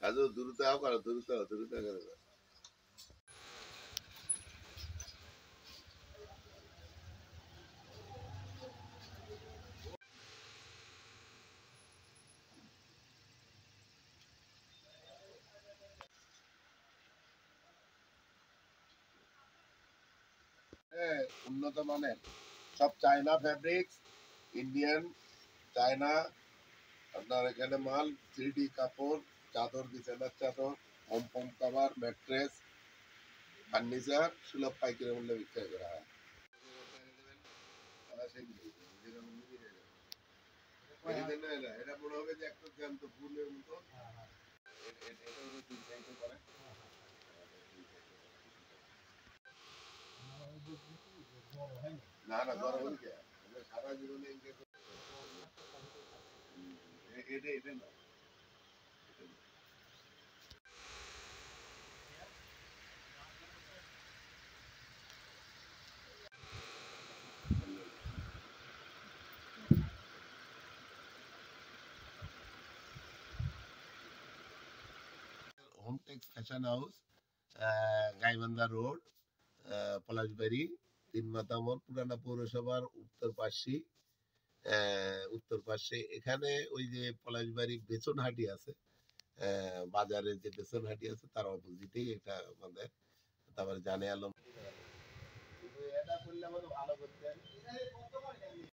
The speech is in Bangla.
কাজু দ্রুত করো, দ্রুত দ্রুত করো। উন্নত মানের সব চায়না ফ্যাব্রিক্স, ইন্ডিয়ান, চায়না, আপনার এখানে মাল 3D কাপড়, চাদর, বিছানার চাদর, কম্পম কভার, ম্যাট্রেস, ফার্নিচার সুলভ পাইকারি মূল্যে বিক্রয় করা হয়। এটা মনে হবে যে একটা জ্যান্ত ফুলের মতো। এটা হলো 3 সাইজে করে। না না, বড় হল কে? সারা জীবনে এটা এটা না। Hometex fashion house, Gaibandha road, Palashbari, 3 মাথা মোড়, পুরানা পৌরসভার উত্তর পাশে। এখানে ওই যে পলাশবাড়ি বেচনহাটি আছে, বাজারে যে বেচনহাটি আছে তার অপোজিটেই এটা আমাদের। তারপরে জানে আলম। এটা করলে আমাদের ভালো করতে